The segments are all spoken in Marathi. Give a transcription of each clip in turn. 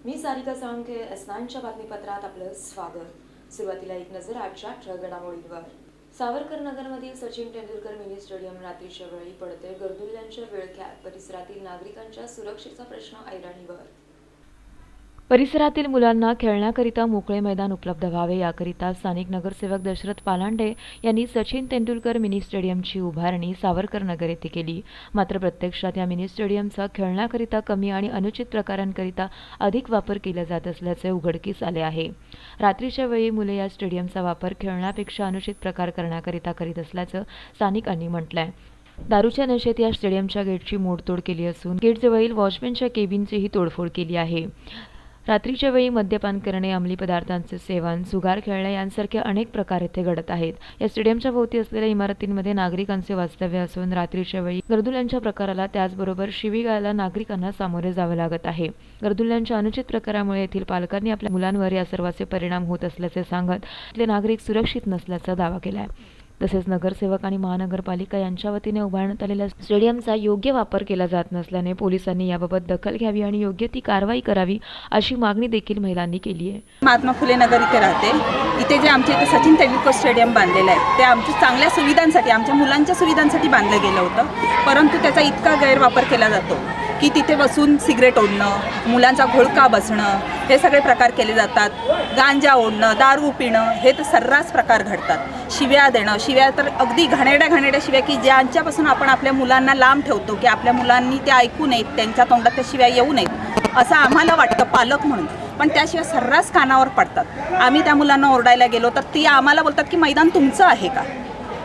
मी सारिका साळुंखे एस9च्या बातमीपत्रात आपलं स्वागत। सुरुवातीला एक नजर आजच्या ठळक घडामोडींवर। सावरकर नगरमधील सचिन तेंडुलकर मिनी स्टेडियम रात्रीच्या वेळी पडते गर्दुल्यांच्या विळख्यात। परिसरातील नागरिकांच्या सुरक्षेचा प्रश्न ऐरणीवर। परिसरातील मुलांना खेळण्याकरिता मोकळे मैदान उपलब्ध व्हावे याकरिता स्थानिक नगरसेवक दशरथ पालांडे यांनी सचिन तेंडुलकर मिनी स्टेडियमची उभारणी सावरकर नगर येथे केली। मात्र प्रत्यक्षात या मिनी स्टेडियमचा खेळण्याकरिता कमी आणि अनुचित प्रकारांकरिता अधिक वापर केला जात असल्याचे उघडकीस आले आहे। रात्रीच्या वेळी मुले या स्टेडियमचा वापर खेळण्यापेक्षा अनुचित प्रकार करण्याकरिता करीत असल्याचं स्थानिकांनी म्हटलंय। दारूच्या नशेत या स्टेडियमच्या गेटची मोडतोड केली असून गेटजवळील वॉचमॅनच्या केबिनचीही तोडफोड केली आहे। रात्रीच्या वेळी मद्यपान करणे, अंमली पदार्थांचे सेवन, जुगार खेळणे यांसारखे अनेक प्रकार येथे घडत आहेत। या स्टेडियमच्या भोवती असलेल्या इमारतींमध्ये नागरिकांचे वास्तव्य असून रात्रीच्या वेळी गर्दुल्यांच्या प्रकाराला त्याचबरोबर शिवीगाळाला नागरिकांना सामोरे जावे लागत आहे। गर्दुल्यांच्या अनुचित प्रकारामुळे येथील पालकांनी आपल्या मुलांवर या सर्वांचे परिणाम होत असल्याचे सांगत इथले नागरिक सुरक्षित नसल्याचा दावा केला आहे। तसेच नगरसेवक आणि महानगरपालिका यांच्या वतीने उभारण्यात आलेल्या स्टेडियमचा योग्य वापर केला जात नसल्याने पोलिसांनी याबाबत दखल घ्यावी आणि योग्य ती कारवाई करावी अशी मागणी देखील महिलांनी केली आहे। महात्मा फुले नगर इथे राहते। इथे जे आमच्या इथे सचिन तेंडुलकर स्टेडियम बांधलेलं आहे ते आमच्या चांगल्या सुविधांसाठी, आमच्या मुलांच्या सुविधांसाठी बांधलं गेलं होतं, परंतु त्याचा इतका गैरवापर केला जातो की तिथे बसून सिगरेट ओढणं, मुलांचा घोळका बसणं हे सगळे प्रकार केले जातात। गांजा ओढणं, दारू पिणं हे तर सर्रास प्रकार घडतात। शिव्या देणं, शिव्या तर अगदी घाणेरड्या शिव्या की ज्यांच्यापासून आपण आपल्या मुलांना लांब ठेवतो की आपल्या मुलांनी ते ऐकू नयेत, त्यांच्या तोंडात त्या शिव्या येऊ नयेत असं आम्हाला वाटतं पालक म्हणून, पण त्याशिवाय सर्रास कानावर पडतात। आम्ही त्या मुलांना ओरडायला गेलो तर ती आम्हाला बोलतात की मैदान तुमचं आहे का,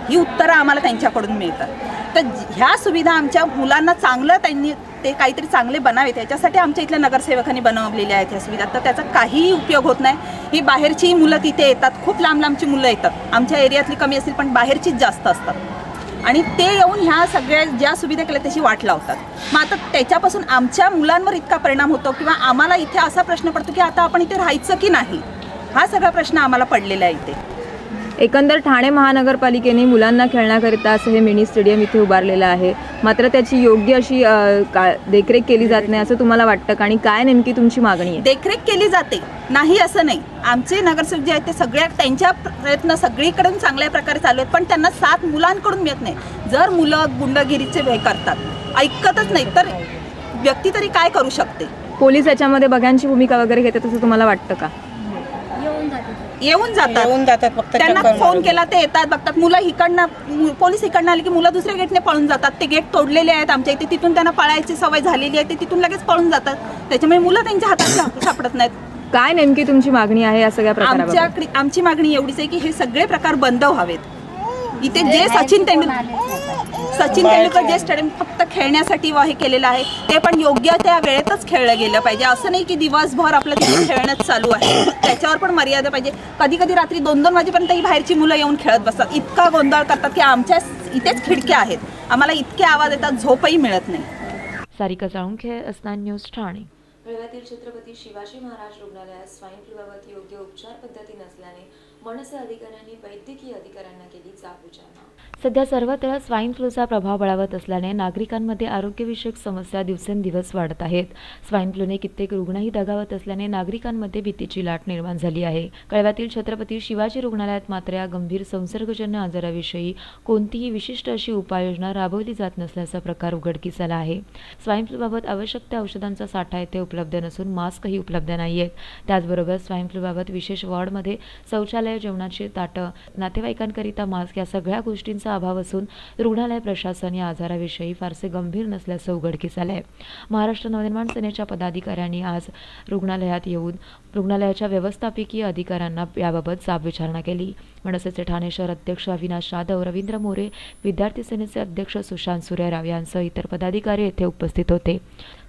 ही उत्तरं आम्हाला त्यांच्याकडून मिळतात। तर ह्या सुविधा आमच्या मुलांना चांगलं त्यांनी ते काहीतरी चांगले बनावेत याच्यासाठी आमच्या इथल्या नगरसेवकांनी बनवलेल्या आहेत ह्या सुविधा, तर त्याचा काहीही उपयोग होत नाही। ही बाहेरची मुलं तिथे येतात, खूप लांबची मुलं येतात, आमच्या एरियातली कमी असतील पण बाहेरचीच जास्त असतात आणि ते येऊन ह्या सगळ्या ज्या सुविधा केल्या त्याची वाट लावतात। मग आता त्याच्यापासून आमच्या मुलांवर इतका परिणाम होतो किंवा आम्हाला इथे असा प्रश्न पडतो की आता आपण इथे राहायचं की नाही, हा सगळा प्रश्न आम्हाला पडलेला आहे इथे। एकंदर ठाणे महानगरपालिकेने मुलांना खेळण्याकरिता असं हे मिनी स्टेडियम इथे उभारलेलं आहे, मात्र त्याची योग्य अशी देखरेख केली जात नाही असं तुम्हाला वाटतं का? आणि काय नेमकी तुमची मागणी आहे? देखरेख केली जाते नाही असं नाही, आमचे नगरसेवक जे आहेत ते सगळ्या त्यांच्या प्रयत्न सगळीकडून चांगल्या प्रकारे चालू आहेत, पण त्यांना साथ मुलांकडून मिळत नाही। जर मुलं गुंडगिरीचे हे करतात, ऐकतच नाही तर व्यक्ती तरी काय करू शकते? पोलीस याच्यामध्ये बघ्यांची भूमिका वगैरे घेतात असं तुम्हाला वाटतं का? येऊन जातात फक्त त्यांना फोन केला ते येतात, बघतात मुलं इकडनं, पोलीस इकडनं आले की मुलं दुसऱ्या गेटने पळून जातात। ते गेट तोडलेले आहेत आमच्या इथे, तिथून त्यांना पळायची सवय झालेली आहे, ते तिथून लगेच पळून जातात, त्याच्यामुळे मुलं त्यांच्या हातात सापडत नाहीत। काय नेमकी तुमची मागणी आहे या सगळ्या प्रकाराबाबत? आमची मागणी एवढीच आहे की हे सगळे प्रकार बंद व्हावेत। इथे जे सचिन तेंडुलकर जे स्टेडियम फक्त खेळण्यासाठी हे केलेलं आहे ते पण योग्य त्या वेळेतच खेळलं गेलं पाहिजे। असं नाही की दिवसभर आपलं तिथे खेळणं चालू आहे, त्याच्यावर पण मर्यादा पाहिजे। कधी कधी रात्री 2-2 वाजेपर्यंत ही बाहेरची मुलं येऊन खेळत बसतात, इतका गोंधळ करतात की आमच्या इथेच खिडक्या आहेत, आम्हाला इतके आवाज येतात, झोपही मिळत नाही। सारिका साळुंखे, एस9 न्यूज ठाणे। कळव्यातील छत्रपती शिवाजी महाराज रुग्णालयात स्वाईन फ्लूबाबत योग्य उपचार पद्धती नसल्याने मनसे अधिकाऱ्यांनी वैद्यकीय अधिकाऱ्यांना केली जाब विचारणा। सध्या सर्वत्र स्वाईन फ्लूचा प्रभाव बळावत असल्याने नागरिकांमध्ये आरोग्यविषयक समस्या दिवसेंदिवस वाढत आहेत। स्वाईन फ्लूने कित्येक रुग्णही दगावत असल्याने नागरिकांमध्ये भीतीची लाट निर्माण झाली आहे। कळव्यातील छत्रपती शिवाजी रुग्णालयात मात्र या गंभीर संसर्गजन्य आजाराविषयी कोणतीही विशिष्ट अशी उपाययोजना राबवली जात नसल्याचा प्रकार उघडकीस आला आहे। स्वाईन फ्लूबाबत आवश्यक त्या औषधांचा साठा येथे उपलब्ध नसून मास्कही उपलब्ध नाहीयेत। त्याचबरोबर स्वाईन फ्लूबाबत विशेष वॉर्डमध्ये शौचालय, जेवणाची ताटं, नातेवाईकांकरिता मास्क या सगळ्या गोष्टींचा अभाव असून रुग्णालय प्रशासन या आजाराविषयी फारसे गंभीर नसल्याचं उघडकीस आलंय। महाराष्ट्र नवनिर्माण सेनेच्या पदाधिकाऱ्यांनी आज रुग्णालयात येऊन रुग्णालयाच्या व्यवस्थापकीय अधिकाऱ्यांना याबाबत जाब विचारणा केली। मनसेचे ठाणे शहर अध्यक्ष अविनाश जाधव, रवींद्र मोरे, विद्यार्थी सेनेचे अध्यक्ष सुशांत सूर्यराव यांसह इतर पदाधिकारी येथे उपस्थित होते।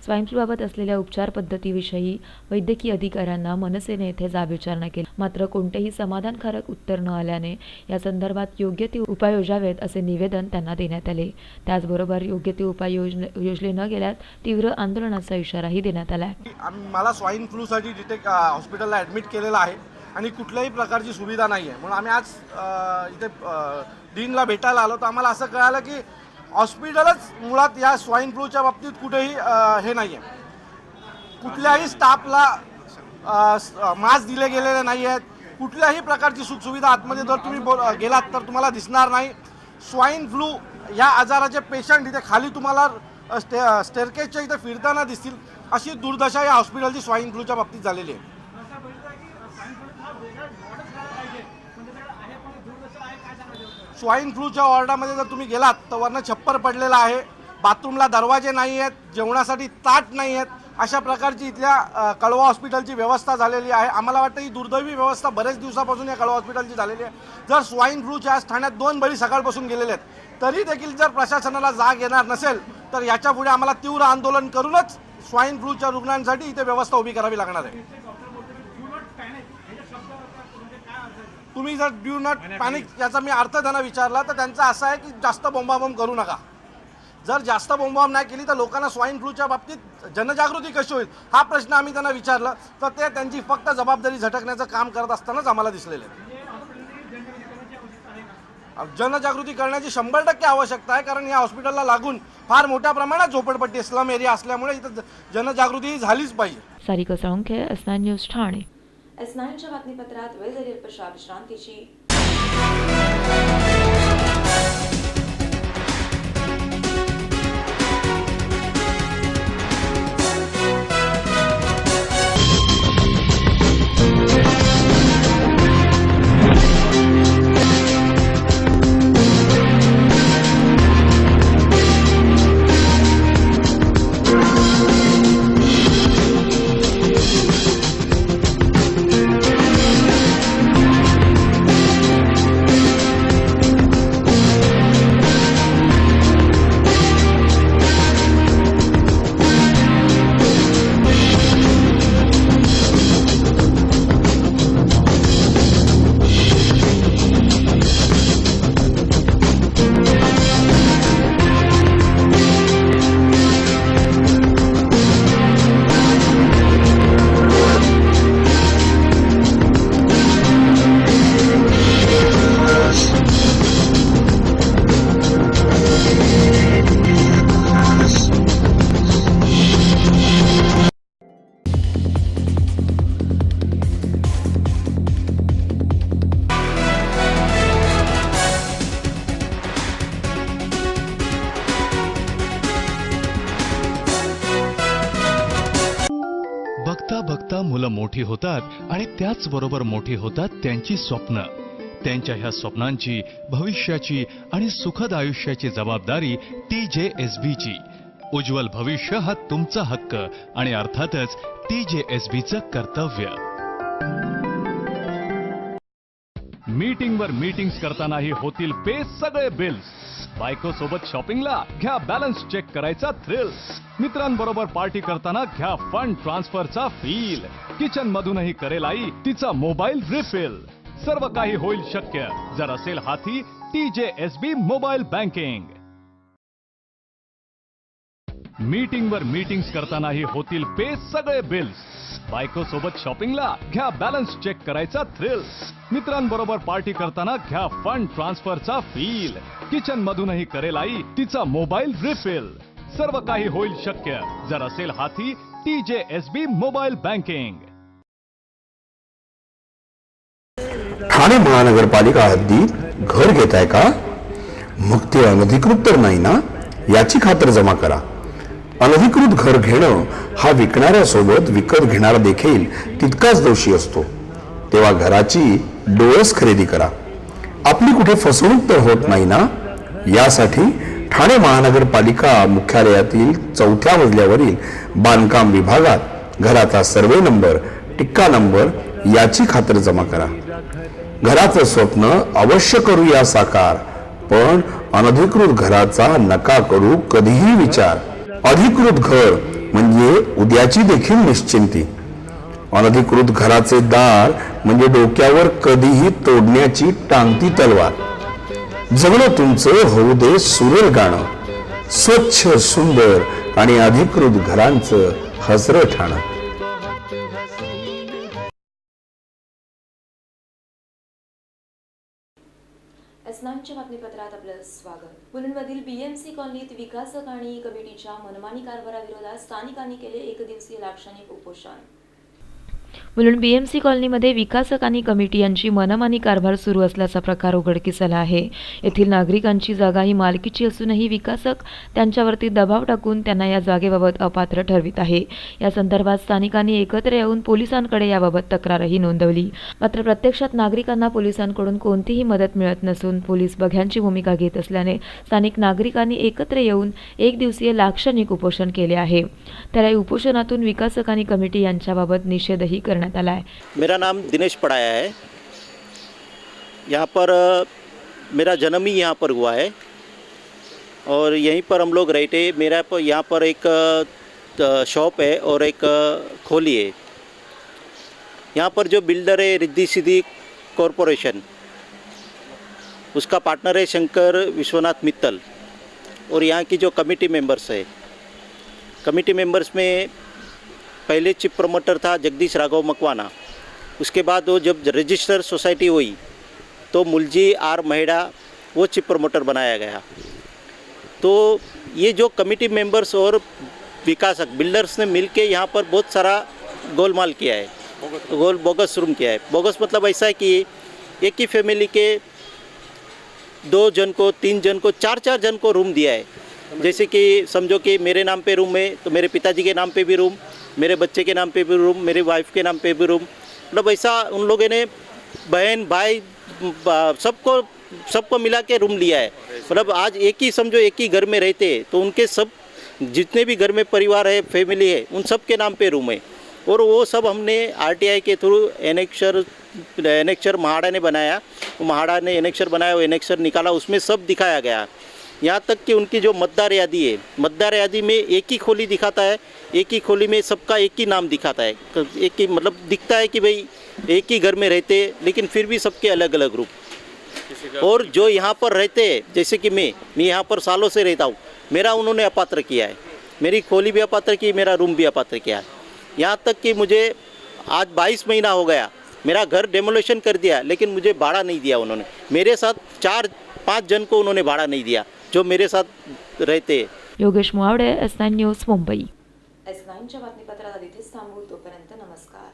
स्वाईन फ्लूबाबत असलेल्या उपचार पद्धतीविषयी वैद्यकीय अधिकाऱ्यांना मनसेने येथे जाब विचारणा केली, मात्र कोणतेही समाधानकारक उत्तर न आल्याने या संदर्भात योग्य ती उपाय योजावेत असे निवेदन त्यांना देण्यात आले। त्याचबरोबर योग्य ती उपाय योजले न गेल्यास तीव्र आंदोलनाचा इशाराही देण्यात आला आहे। मला स्वाईन फ्लूसाठी जिथे हॉस्पिटलला ॲडमिट केलेलं आहे आणि कुठल्याही प्रकारची सुविधा नाही आहे, म्हणून आम्ही आज इथे डीनला भेटायला आलो तर आम्हाला असं कळालं की हॉस्पिटलच मुळात या स्वाईन फ्लूच्या बाबतीत कुठेही हे नाही आहे, कुठल्याही स्टाफला मास्क दिले गेलेले नाही आहेत. कुठल्याही प्रकारची सुखसुविधा आतमध्ये जर तुम्ही गेलात तर तुम्हाला दिसणार नाही. स्वाईन फ्लू या आजाराचे पेशंट इथे खाली तुम्हाला स्टेअरकेसच्या इथे फिरताना दिसतील. अशी दुर्दशा या हॉस्पिटलची स्वाईन फ्लूच्या बाबतीत झालेली आहे. स्वाईन फ्लूच्या वॉर्डामध्ये जर तुम्ही गेलात तर वरनं छप्पर पडलेला आहे, बाथरूमला दरवाजे नाही आहेत, जेवणासाठी ताट नाही आहेत. अशा प्रकारची इथल्या कळवा हॉस्पिटलची व्यवस्था झालेली आहे. आम्हाला वाटतं ही दुर्दैवी व्यवस्था बरेच दिवसापासून या कळवा हॉस्पिटलची झालेली आहे. जर स्वाईन फ्लूच्या आज ठाण्यात 2 बळी सकाळपासून गेलेले आहेत, तरी देखील जर प्रशासनाला जाग येणार नसेल तर याच्या पुढे आम्हाला तीव्र आंदोलन करूनच स्वाईन फ्लूच्या रुग्णांसाठी इथे व्यवस्था उभी करावी लागणार आहे. तुम्ही जर डू नॉट पॅनिक याचा मी अर्थ त्यांना विचारला तर त्यांचा असा आहे की जास्त बोंबाबोंब करू नका. जर जास्त बोंबाबोंब नाही केली तर लोकांना स्वाईन फ्लूच्या बाबतीत जनजागृती कशी होईल हा प्रश्न आम्ही त्यांना विचारला तर ते त्यांची फक्त जबाबदारी झटकण्याचं काम करत असतानाच आम्हाला दिसलेले आहे. जनजागृती करण्याची 100% आवश्यकता आहे, कारण या हॉस्पिटलला लागून फार मोठ्या प्रमाणात झोपडपट्टी स्लम एरिया असल्यामुळे इथं जनजागृती झालीच पाहिजे. Sarika Salunkhe, S9 news Thane. S9च्या बातमीपत्रात वेळ झाली अल्पशा विश्रांतीची. बघता बघता मुलं मोठी होतात आणि त्याच बरोबर मोठी होतात त्यांची स्वप्न. त्यांच्या ह्या स्वप्नांची, भविष्याची आणि सुखद आयुष्याची जबाबदारी TJSBची. उज्ज्वल भविष्य हा तुमचा हक्क आणि अर्थातच TJSBचं कर्तव्य. मीटिंगवर मीटिंग्स करतानाही होतील पे सगळे बिल्स. बायको सोबत शॉपिंगला घ्या बॅलन्स चेक करायचा थ्रिल. मित्रांबरोबर पार्टी करताना घ्या फंड ट्रान्सफरचा फील. किचन मधूनही करेल आई तिचा मोबाईल रिफिल. सर्व काही होईल शक्य जर असेल हाती TJSB मोबाईल बँकिंग. मीटिंगवर मीटिंग्स करतानाही होतील पे सगळे बिल्स. बायको सोबत शॉपिंगला घ्या बॅलन्स चेक करायचा थ्रिल. मित्रांबरोबर पार्टी करताना घ्या फंड ट्रान्सफरचा फील. किचन मधूनही करेल आई तिचा मोबाईल रिफिल. सर्व काही होईल शक्य जर असेल हाती TJSB मोबाईल बँकिंग. ठाणे महानगरपालिका हद्दीत घर घेताय का? मग ते अनधिकृत तर नाही ना, याची खातर जमा करा. अनधिकृत घर घेणं हा विकणाऱ्यासोबत विकत घेणारा देखील तितकाच दोषी असतो. तेव्हा घराची डोळस खरेदी करा. आपली कुठे फसवणूक तर होत नाही ना, यासाठी ठाणे महानगरपालिका मुख्यालयातील 4थ्या मजल्यावरील बांधकाम विभागात घराचा सर्वे नंबर, टिक्का नंबर याची खातर जमा करा. घराचं स्वप्न अवश्य करूया साकार, पण अनधिकृत घराचा नका करू कधीही विचार. अधिकृत घर म्हणजे उद्याची देखील निश्चिंती. अनधिकृत घराचे दार म्हणजे डोक्यावर कधीही तोडण्याची टांगती तलवार. जगणं तुमचं होऊ दे सुरेल गाणं, स्वच्छ सुंदर आणि अधिकृत घरांचं हसरं ठाणं. S9च्या बातमीपत्रात आपलं स्वागत. मुलुंडमधील BMC कॉलनीत विकासक आणि कमिटीच्या मनमानी कारभाराविरोधात स्थानिकांनी केले 1 दिवसीय लाक्षणिक उपोषण. मुलुंड BMC कॉलनीमध्ये विकासक आणि कमिटी यांची मनमानी कारभार सुरू असल्याचा प्रकार उघडकीस आला आहे. येथील नागरिकांची जागा ही मालकीची असूनही विकासक त्यांच्यावरती दबाव टाकून त्यांना या जागेबाबत अपात्र ठरवित आहे. या संदर्भात स्थानिकांनी एकत्र येऊन पोलिसांकडे याबाबत तक्रारही नोंदवली. मात्र प्रत्यक्षात नागरिकांना पोलिसांकडून कोणतीही मदत मिळत नसून पोलीस बघ्यांची भूमिका घेत असल्याने स्थानिक नागरिकांनी एकत्र येऊन एक दिवसीय लाक्षणिक उपोषण केले आहे. तर या उपोषणातून विकासक आणि कमिटी यांच्याबाबत निषेधही करण्यात आला है. मेरा नाम दिनेश पड़ाया है। यहाँ पर मेरा जन्म ही यहाँ पर हुआ है और यहीं पर हम लोग रहते। मेरा यहाँ पर एक शॉप है और एक खोली है। यहाँ पर जो बिल्डर है रिद्धि सिद्धि कॉरपोरेशन, उसका पार्टनर है शंकर विश्वनाथ मित्तल और यहाँ की जो कमेटी मेंबर्स है, कमेटी मेंबर्स में पहले चीफ प्रमोटर था जगदीश राघव मकवाना। उसके बाद वो जब रजिस्टर सोसाइटी हुई तो मुलजी आर महिड़ा वो चीफ प्रमोटर बनाया गया। तो ये जो कमेटी मेंबर्स और विकासक बिल्डर्स ने मिलके यहाँ पर बहुत सारा गोलमाल किया है, बोगस रूम किया है। बोगस मतलब ऐसा है कि एक ही फैमिली के 2 जन को, 3 जन को, 4 जन को रूम दिया है। जैसे कि समझो कि मेरे नाम पे रूम है तो मेरे पिताजी के नाम पे भी रूम, मेरे बच्चे के नाम पे भी रूम, मेरे वाइफ के नाम पे भी रूम। मतलब ऐसा उन लोगों ने बहन भाई सबको मिला के रूम लिया है। मतलब आज एक ही समझो एक ही घर में रहते हैं तो उनके सब जितने भी घर में परिवार है, फैमिली है, उन सब के नाम पे रूम है। और वो सब हमने RTI के थ्रू एनेक्चर महाड़ा ने बनाया, महाड़ा ने एनेक्चर बनाया, वो एनेक्चर निकाला, उसमें सब दिखाया गया। यहाँ तक कि उनकी जो मतदार यादी है, मतदार यादी में एक ही खोली दिखाता है, एक ही खोली में सबका एक ही नाम दिखाता है। एक ही मतलब दिखता है कि भाई एक ही घर में रहते लेकिन फिर भी सबके अलग अलग रूप। और जो यहाँ पर रहते हैं, जैसे कि मैं यहाँ पर सालों से रहता हूँ, मेरा उन्होंने अपात्र किया है, मेरी खोली भी अपात्र की, मेरा रूम भी अपात्र किया है। यहाँ तक कि मुझे आज 22 महीना हो गया, मेरा घर डेमोलेशन कर दिया लेकिन मुझे भाड़ा नहीं दिया उन्होंने। मेरे साथ 4-5 जन को उन्होंने भाड़ा नहीं दिया जो मेरे साथ रहते। Yogesh Muvavade, S9 news, Mumbai. S9च्या बातमीपत्रात इथेच थांबू. तोपर्यंत नमस्कार.